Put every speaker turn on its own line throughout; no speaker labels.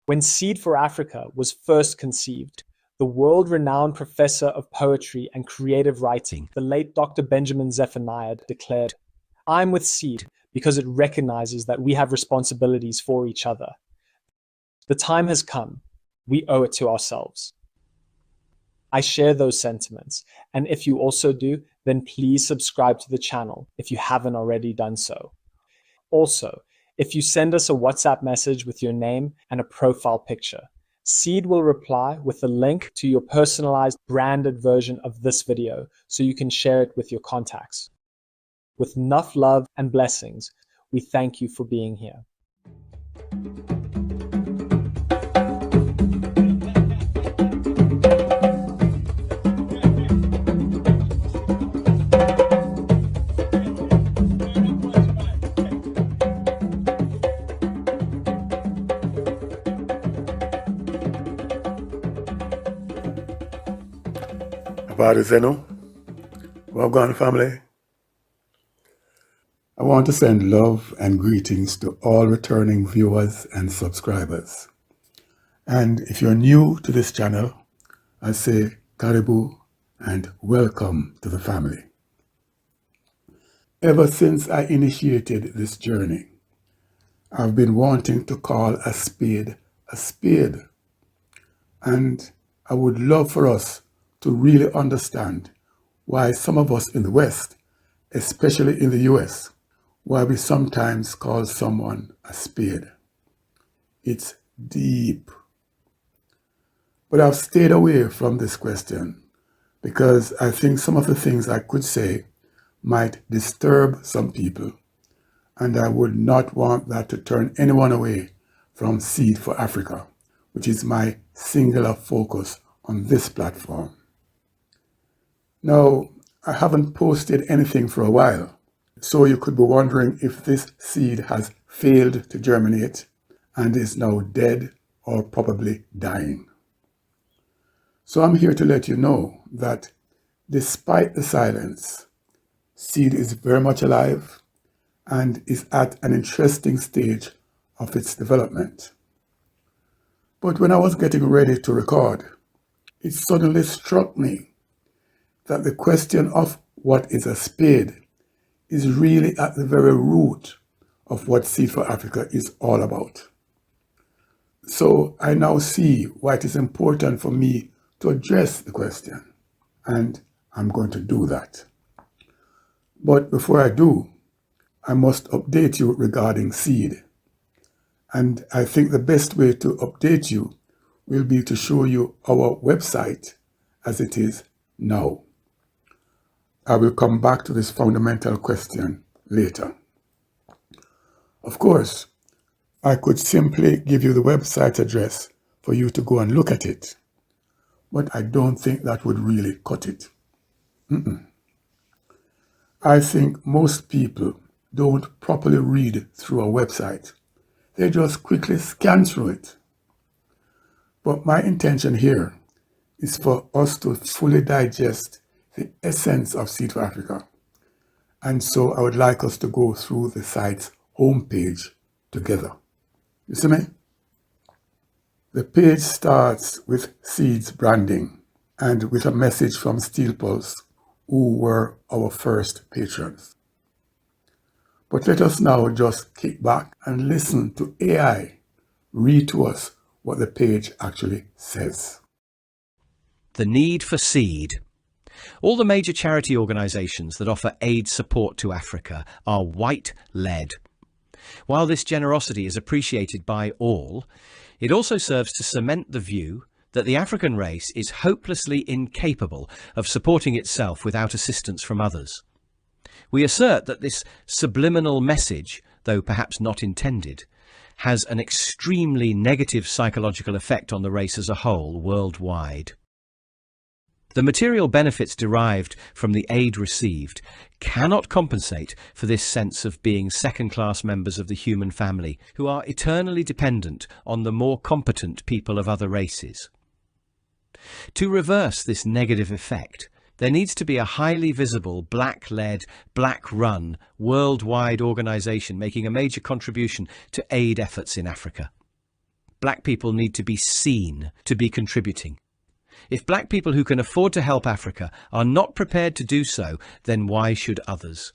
When Seed for Africa was first conceived, the world-renowned professor of poetry and creative writing, the late Dr. Benjamin Zephaniah, declared, "I'm with Seed because it recognizes that we have responsibilities for each other. The time has come. We owe it to ourselves." I share those sentiments, and if you also do, then please subscribe to the channel if you haven't already done so. Also, if you send us a WhatsApp message with your name and a profile picture, Seed will reply with a link to your personalized branded version of this video so you can share it with your contacts. With enough love and blessings, we thank you for being here.
SPADES, well gone, family. I want to send love and greetings to all returning viewers and subscribers. And if you're new to this channel, I say karibu and welcome to the family. Ever since I initiated this journey, I've been wanting to call a spade a spade. And I would love for us to really understand why some of us in the West, especially in the US, why we sometimes call someone a spade. It's deep. But I've stayed away from this question because I think some of the things I could say might disturb some people, and I would not want that to turn anyone away from Seed for Africa, which is my singular focus on this platform. Now, I haven't posted anything for a while, so you could be wondering if this seed has failed to germinate and is now dead or probably dying. So I'm here to let you know that despite the silence, Seed is very much alive and is at an interesting stage of its development. But when I was getting ready to record, it suddenly struck me that the question of what is a spade is really at the very root of what Seed for Africa is all about. So I now see why it is important for me to address the question, and I'm going to do that. But before I do, I must update you regarding Seed. And I think the best way to update you will be to show you our website as it is now. I will come back to this fundamental question later. Of course, I could simply give you the website address for you to go and look at it, but I don't think that would really cut it. I think most people don't properly read through a website. They just quickly scan through it. But my intention here is for us to fully digest the essence of Seed for Africa. And so I would like us to go through the site's homepage together. You see me? The page starts with Seed's branding and with a message from Steel Pulse, who were our first patrons. But let us now just kick back and listen to AI read to us what the page actually says.
The need for seed. All the major charity organisations that offer aid support to Africa are white-led. While this generosity is appreciated by all, it also serves to cement the view that the African race is hopelessly incapable of supporting itself without assistance from others. We assert that this subliminal message, though perhaps not intended, has an extremely negative psychological effect on the race as a whole worldwide. The material benefits derived from the aid received cannot compensate for this sense of being second-class members of the human family who are eternally dependent on the more competent people of other races. To reverse this negative effect, there needs to be a highly visible, black-led, black-run, worldwide organisation making a major contribution to aid efforts in Africa. black people need to be seen to be contributing. If black people who can afford to help Africa are not prepared to do so, then why should others?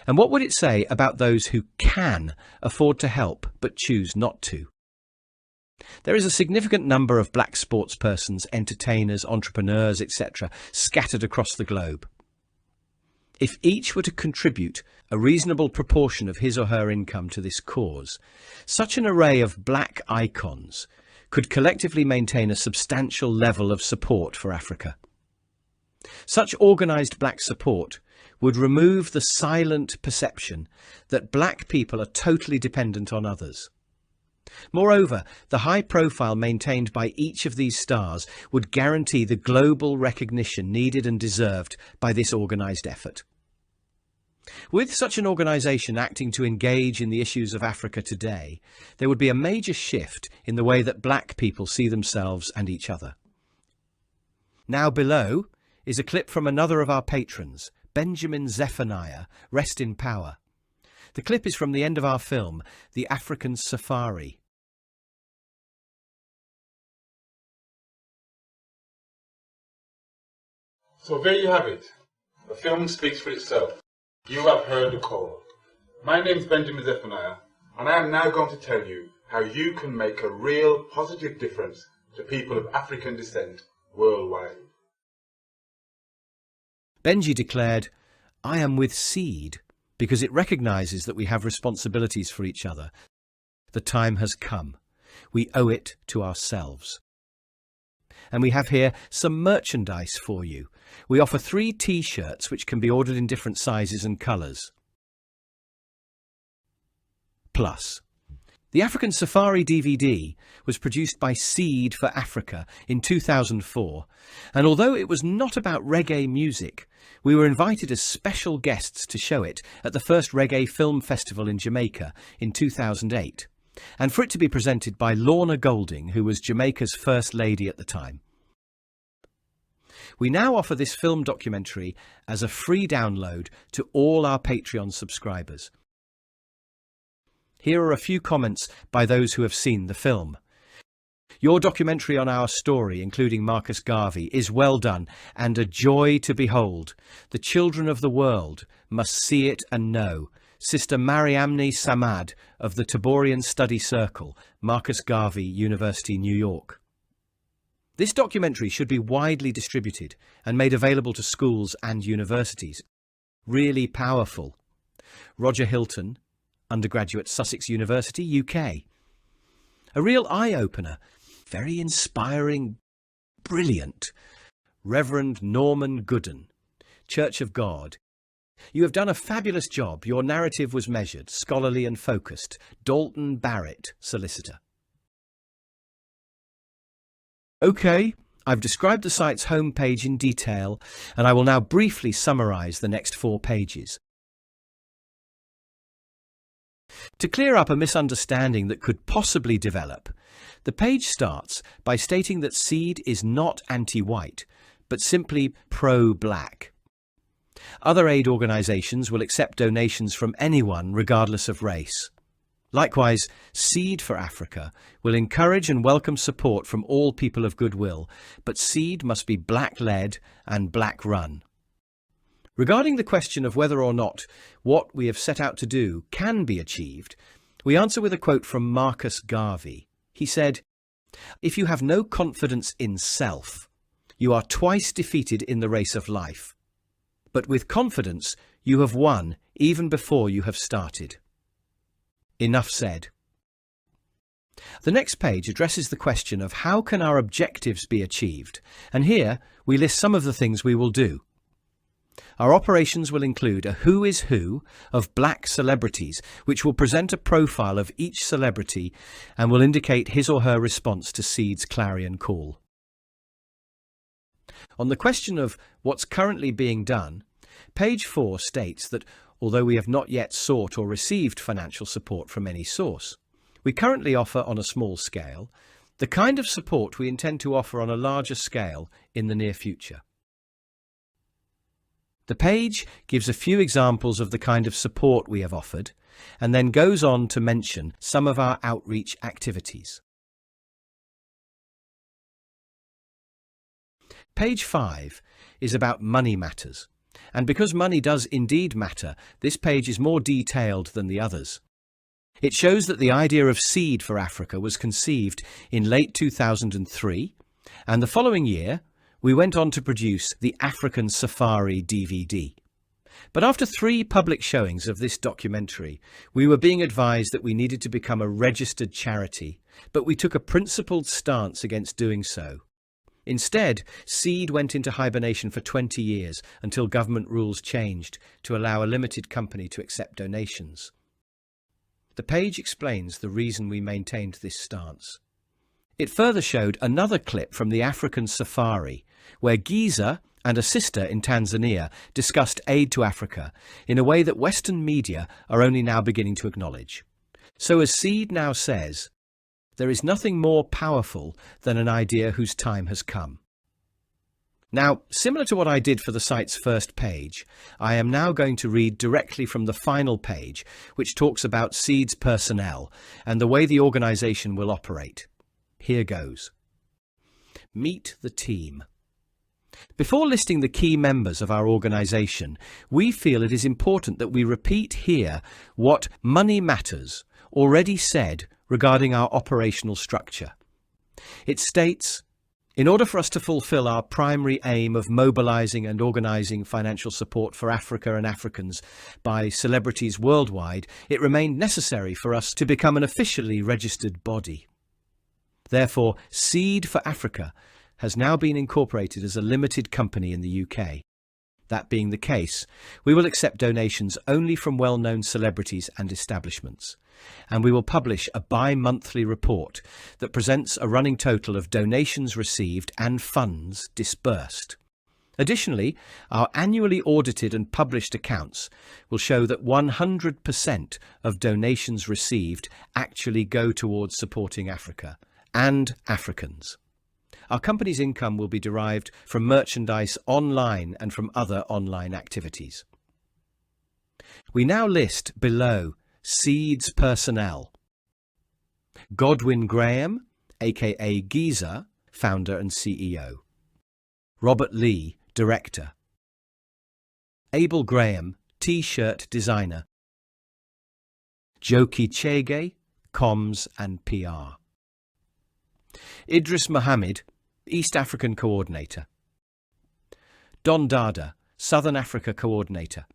And what would it say about those who can afford to help but choose not to? There is a significant number of black sportspersons, entertainers, entrepreneurs, etc., scattered across the globe. If each were to contribute a reasonable proportion of his or her income to this cause, such an array of black icons could collectively maintain a substantial level of support for Africa. Such organised black support would remove the silent perception that black people are totally dependent on others. Moreover, the high profile maintained by each of these stars would guarantee the global recognition needed and deserved by this organised effort. With such an organisation acting to engage in the issues of Africa today, there would be a major shift in the way that black people see themselves and each other. Now below is a clip from another of our patrons, Benjamin Zephaniah, rest in power. The clip is from the end of our film, The African Safari.
So there you have it. The film speaks for itself. You have heard the call. My name is Benjamin Zephaniah, and I am now going to tell you how you can make a real positive difference to people of African descent worldwide.
Benji declared, "I am with SEED because it recognises that we have responsibilities for each other. The time has come. We owe it to ourselves." And we have here some merchandise for you. We offer 3 t-shirts which can be ordered in different sizes and colours. Plus, the African Safari DVD was produced by SEED for Africa in 2004, and although it was not about reggae music, we were invited as special guests to show it at the first Reggae Film Festival in Jamaica in 2008. And for it to be presented by Lorna Golding, who was Jamaica's First Lady at the time. We now offer this film documentary as a free download to all our Patreon subscribers. Here are a few comments by those who have seen the film. Your documentary on our story, including Marcus Garvey, is well done and a joy to behold. The children of the world must see it and know. Sister Mariamne Samad of the Taborian Study Circle, Marcus Garvey, University, New York. This documentary should be widely distributed and made available to schools and universities. Really powerful. Roger Hilton, undergraduate, Sussex University, UK. A real eye-opener. Very inspiring, brilliant. Reverend Norman Gooden, Church of God. You have done a fabulous job. Your narrative was measured, scholarly and focused. Dalton Barrett, solicitor. Okay, I've described the site's homepage in detail, and I will now briefly summarise the next 4 pages. To clear up a misunderstanding that could possibly develop, the page starts by stating that SEED is not anti-white, but simply pro-black. Other aid organisations will accept donations from anyone regardless of race. Likewise, SEED for Africa will encourage and welcome support from all people of goodwill, but SEED must be black-led and black-run. Regarding the question of whether or not what we have set out to do can be achieved, we answer with a quote from Marcus Garvey. He said, "If you have no confidence in self, you are twice defeated in the race of life. But with confidence, you have won even before you have started." Enough said. The next page addresses the question of how can our objectives be achieved, and here we list some of the things we will do. Our operations will include a who is who of black celebrities, which will present a profile of each celebrity and will indicate his or her response to SEED's clarion call. On the question of what's currently being done, page 4 states that although we have not yet sought or received financial support from any source, we currently offer on a small scale the kind of support we intend to offer on a larger scale in the near future. The page gives a few examples of the kind of support we have offered and then goes on to mention some of our outreach activities. Page 5 is about money matters, and because money does indeed matter, this page is more detailed than the others. It shows that the idea of Seed for Africa was conceived in late 2003, and the following year we went on to produce the African Safari DVD. But after 3 public showings of this documentary, we were being advised that we needed to become a registered charity, but we took a principled stance against doing so. Instead, Seed went into hibernation for 20 years until government rules changed to allow a limited company to accept donations. The page explains the reason we maintained this stance. It further showed another clip from the African Safari, where Giza and a sister in Tanzania discussed aid to Africa in a way that Western media are only now beginning to acknowledge. So as Seed now says, there is nothing more powerful than an idea whose time has come. Now, similar to what I did for the site's first page, I am now going to read directly from the final page, which talks about Seed's personnel and the way the organisation will operate. Here goes. Meet the team. Before listing the key members of our organisation, we feel it is important that we repeat here what Money Matters already said regarding our operational structure. It states, in order for us to fulfill our primary aim of mobilizing and organizing financial support for Africa and Africans by celebrities worldwide, it remained necessary for us to become an officially registered body. Therefore, Seed for Africa has now been incorporated as a limited company in the UK. That being the case, we will accept donations only from well-known celebrities and establishments, and we will publish a bi-monthly report that presents a running total of donations received and funds disbursed. Additionally, our annually audited and published accounts will show that 100% of donations received actually go towards supporting Africa and Africans. Our company's income will be derived from merchandise online and from other online activities. We now list below Seed's personnel. Godwin Graham, aka Giza, founder and CEO. Robert Lee, director. Abel Graham, T-shirt designer. Joki Chege, comms and PR. Idris Mohammed, East African coordinator. Don Dada, Southern Africa coordinator.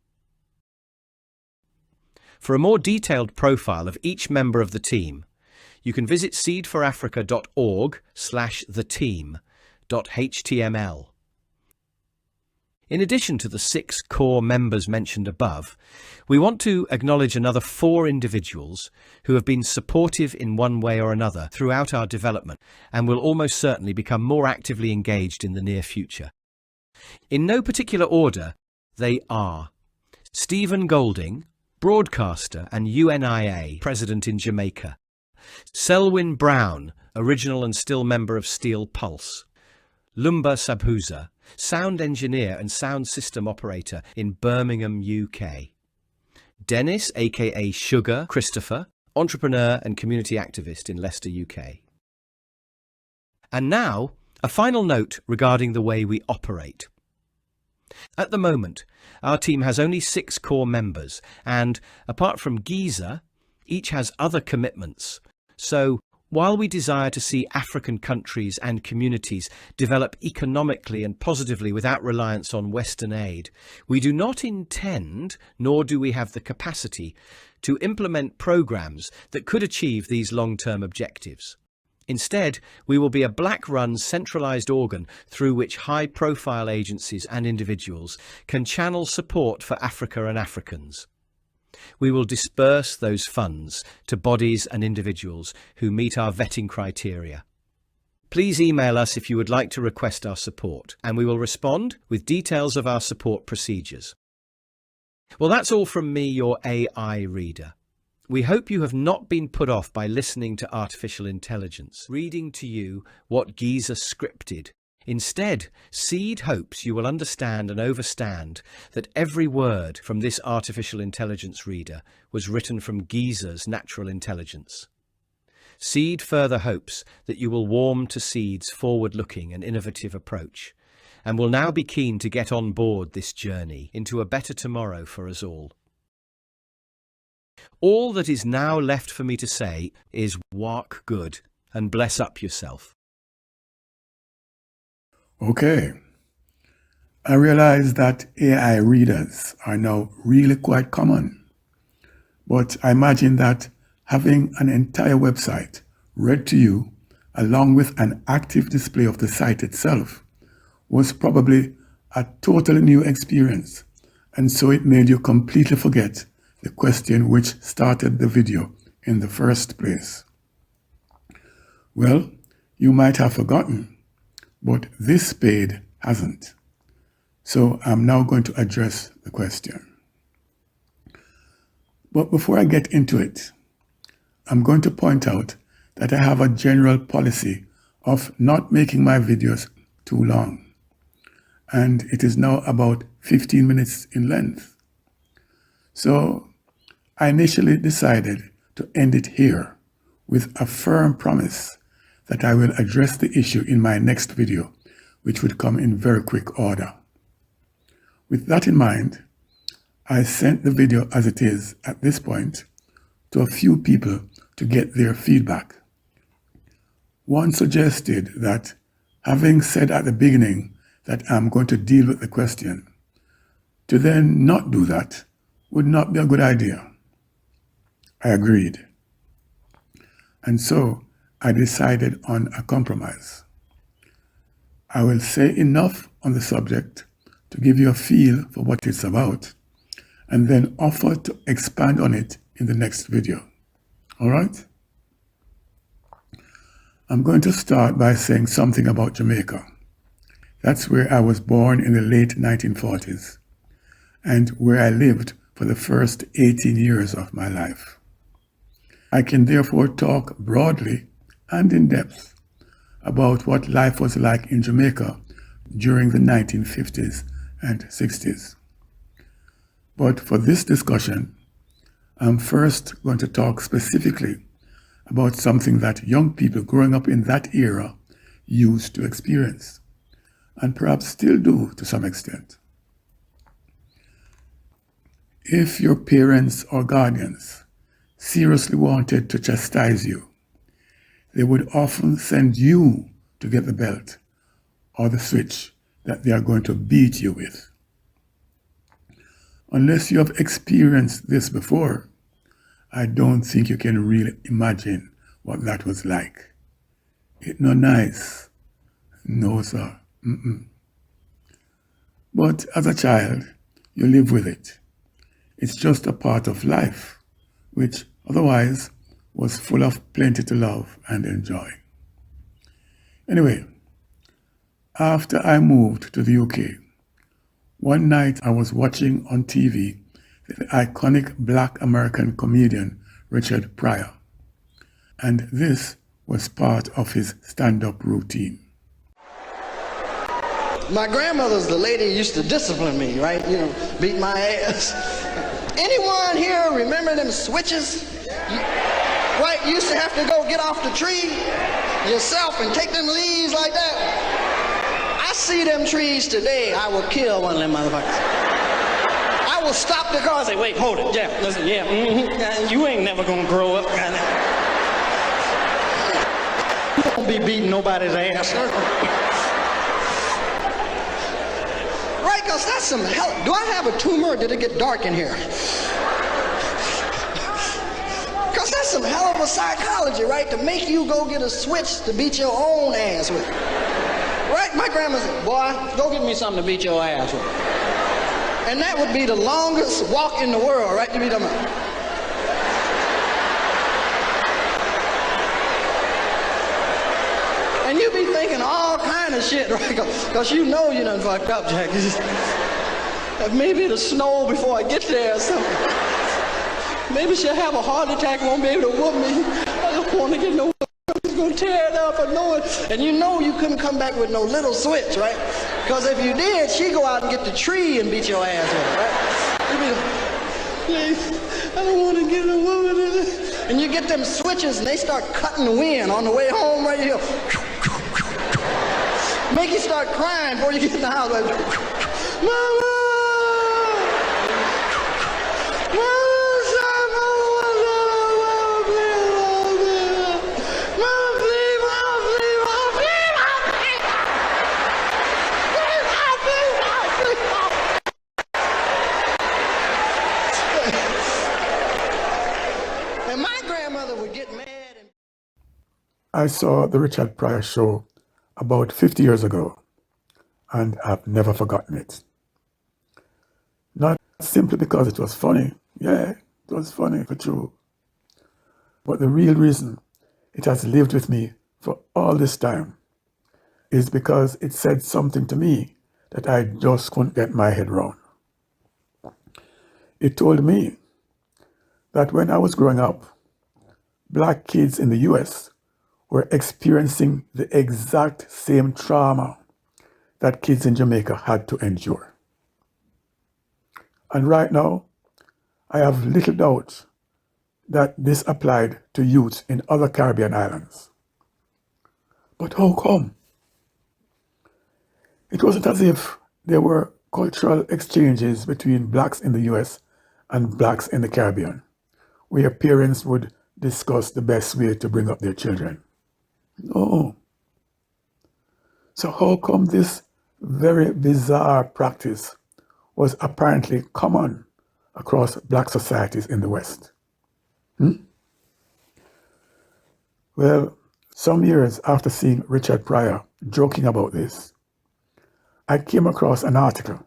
For a more detailed profile of each member of the team, you can visit seedforafrica.org/theteam.html. In addition to the 6 core members mentioned above, we want to acknowledge another 4 individuals who have been supportive in one way or another throughout our development and will almost certainly become more actively engaged in the near future. In no particular order, they are Stephen Golding, broadcaster and UNIA president in Jamaica. Selwyn Brown, original and still member of Steel Pulse. Lumba Sabhuza, sound engineer and sound system operator in Birmingham, UK. Dennis, aka Sugar Christopher, entrepreneur and community activist in Leicester, UK. And now, a final note regarding the way we operate. At the moment, our team has only 6 core members, and apart from Giza, each has other commitments. So, while we desire to see African countries and communities develop economically and positively without reliance on Western aid, we do not intend, nor do we have the capacity, to implement programs that could achieve these long-term objectives. Instead, we will be a black-run centralized organ through which high-profile agencies and individuals can channel support for Africa and Africans. We will disperse those funds to bodies and individuals who meet our vetting criteria. Please email us if you would like to request our support, and we will respond with details of our support procedures. Well, that's all from me, your AI reader. We hope you have not been put off by listening to artificial intelligence, reading to you what Giza scripted Instead, Seed hopes you will understand and overstand that every word from this artificial intelligence reader was written from Giza's natural intelligence. Seed further hopes that you will warm to Seed's forward-looking and innovative approach, and will now be keen to get on board this journey into a better tomorrow for us all. All that is now left for me to say is walk good and bless up yourself.
Okay. I realize that AI readers are now really quite common, but I imagine that having an entire website read to you along with an active display of the site itself was probably a totally new experience, and so it made you completely forget the question which started the video in the first place. Well, you might have forgotten, but this SPADE hasn't. So I'm now going to address the question. But before I get into it, I'm going to point out that I have a general policy of not making my videos too long, and it is now about 15 minutes in length. So I initially decided to end it here with a firm promise that I will address the issue in my next video, which would come in very quick order. With that in mind, I sent the video as it is at this point to a few people to get their feedback. One suggested that, having said at the beginning that I'm going to deal with the question, to then not do that would not be a good idea. I agreed. And so I decided on a compromise. I will say enough on the subject to give you a feel for what it's about, and then offer to expand on it in the next video. All right? I'm going to start by saying something about Jamaica. That's where I was born in the late 1940s, and where I lived for the first 18 years of my life. I can therefore talk broadly and in depth about what life was like in Jamaica during the 1950s and 60s. But for this discussion, I'm first going to talk specifically about something that young people growing up in that era used to experience, and perhaps still do to some extent. If your parents or guardians seriously wanted to chastise you, they would often send you to get the belt or the switch that they are going to beat you with. Unless you have experienced this before, I don't think you can really imagine what that was like. It's not nice. No, sir. But as a child, you live with it. It's just a part of life, which otherwise was full of plenty to love and enjoy. Anyway, after I moved to the UK, one night I was watching on TV the iconic Black American comedian Richard Pryor, and this was part of his stand-up routine.
My grandmother's the lady who used to discipline me, right? You know, beat my ass. Anyone here remember them switches? Right, you used to have to go get off the tree yourself and take them leaves like that. I see them trees today, I will kill one of them motherfuckers. I will stop the car and say, wait, hold it, yeah, listen, you ain't never gonna grow up. You won't be beating nobody's ass. Right, because that's some hell. Do I have a tumor or did it get dark in here? Because that's some hell of a psychology, right? To make you go get a switch to beat your own ass with. Right? My grandma said, boy, go get me something to beat your ass with. And that would be the longest walk in the world, right? To be done. And you be thinking all kind of shit, right? Because you know you done fucked up, Jack. Maybe it'll snow before I get there or something. Maybe she'll have a heart attack and won't be able to whoop me. I don't want to get no whoop. gonna tear it up and know it. And you know you couldn't come back with no little switch, right? Because if you did, she'd go out and get the tree and beat your ass with it, right? You'd be like, please, I don't want to get a woman in it. And you get them switches and they start cutting the wind on the way home right here. Make you start crying before you get in the house. Like, Mama! And my grandmother would get mad.
I saw the Richard Pryor show about 50 years ago, and I've never forgotten it. Not simply because it was funny. Yeah, it was funny for true. But the real reason it has lived with me for all this time is because it said something to me that I just couldn't get my head around. It told me that when I was growing up, black kids in the US were experiencing the exact same trauma that kids in Jamaica had to endure. And right now, I have little doubt that this applied to youth in other Caribbean islands. But how come? It wasn't as if there were cultural exchanges between blacks in the US and blacks in the Caribbean, where parents would discuss the best way to bring up their children. No. So how come this very bizarre practice was apparently common across black societies in the West? Well, some years after seeing Richard Pryor joking about this, I came across an article.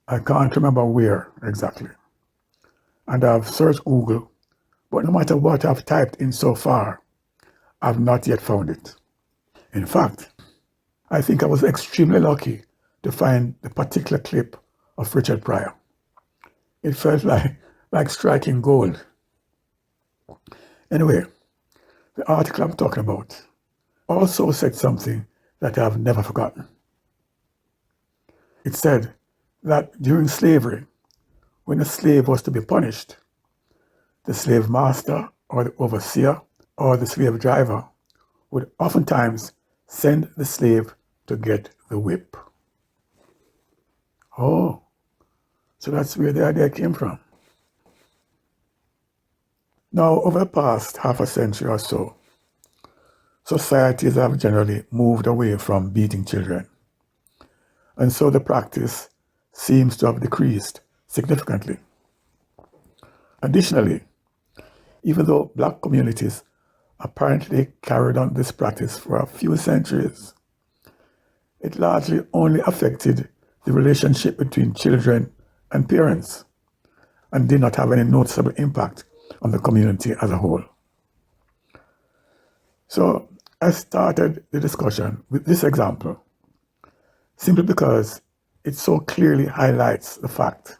I can't remember where exactly. And I've searched Google, but no matter what I've typed in so far, I've not yet found it. In fact, I think I was extremely lucky to find the particular clip of Richard Pryor. It felt like striking gold. Anyway, the article I'm talking about also said something that I've never forgotten. It said that during slavery, when a slave was to be punished, the slave master or the overseer or the slave driver would oftentimes send the slave to get the whip. Oh, so that's where the idea came from. Now, over the past half a century or so, societies have generally moved away from beating children. And so the practice seems to have decreased significantly. Additionally, even though black communities apparently carried on this practice for a few centuries, it largely only affected the relationship between children and parents and did not have any noticeable impact on the community as a whole. So I started the discussion with this example simply because it so clearly highlights the fact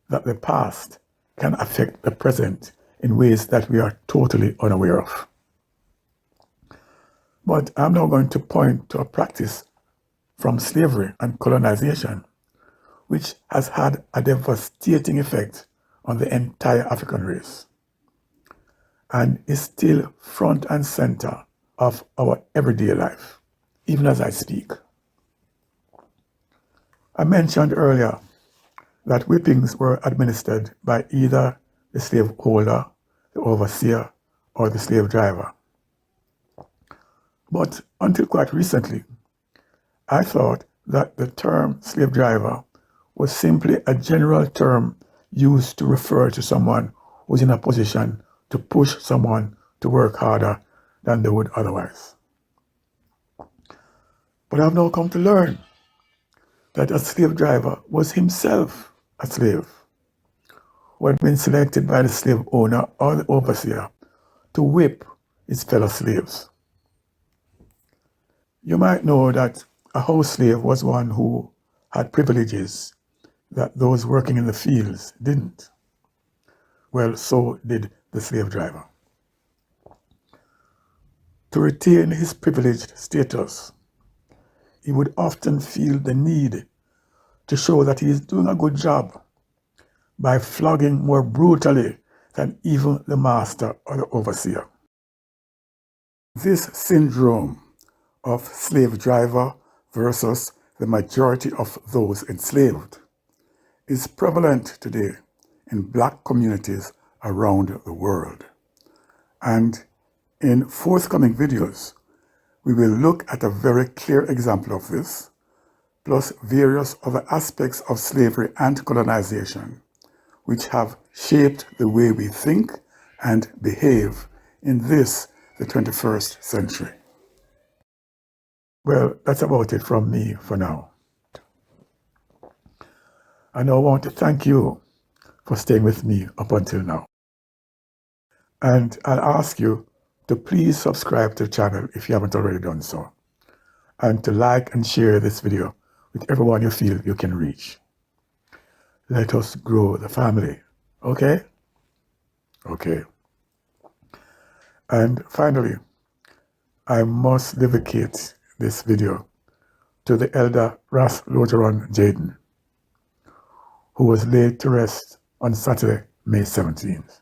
that the past can affect the present in ways that we are totally unaware of. But I'm now going to point to a practice from slavery and colonization, which has had a devastating effect on the entire African race and is still front and center of our everyday life, even as I speak. I mentioned earlier that whippings were administered by either the slave holder, the overseer, or the slave driver. But until quite recently, I thought that the term slave driver was simply a general term used to refer to someone who's in a position to push someone to work harder than they would otherwise. But I've now come to learn that a slave driver was himself a slave, who had been selected by the slave owner or the overseer to whip his fellow slaves. You might know that a house slave was one who had privileges that those working in the fields didn't. Well, so did the slave driver. To retain his privileged status, he would often feel the need to show that he is doing a good job by flogging more brutally than even the master or the overseer. This syndrome of slave driver versus the majority of those enslaved is prevalent today in black communities around the world. And in forthcoming videos, we will look at a very clear example of this, plus various other aspects of slavery and colonization, which have shaped the way we think and behave in this, the 21st century. Well, that's about it from me for now. And I want to thank you for staying with me up until now. And I'll ask you to please subscribe to the channel if you haven't already done so, and to like and share this video with everyone you feel you can reach. Let us grow the family, okay? Okay. And finally, I must dedicate this video to the elder Ras Logeron Jaden, who was laid to rest on Saturday, May 17th.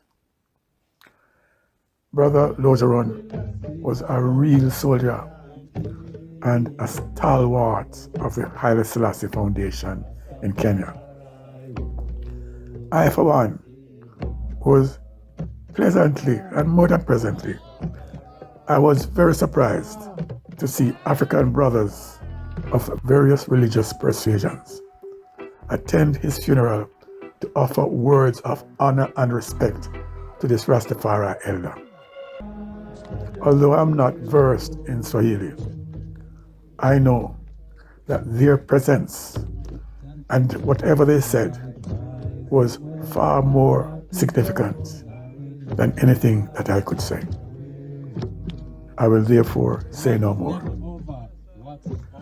Brother Logeron was a real soldier and a stalwart of the Haile Selassie Foundation in Kenya. I, for one, was pleasantly and more than presently, I was very surprised to see African brothers of various religious persuasions attend his funeral to offer words of honor and respect to this Rastafari elder. Although I'm not versed in Swahili, I know that their presence and whatever they said was far more significant than anything that I could say. I will therefore say no more.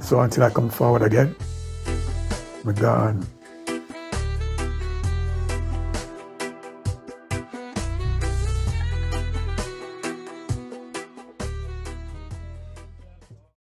So until I come forward again, I'm gone.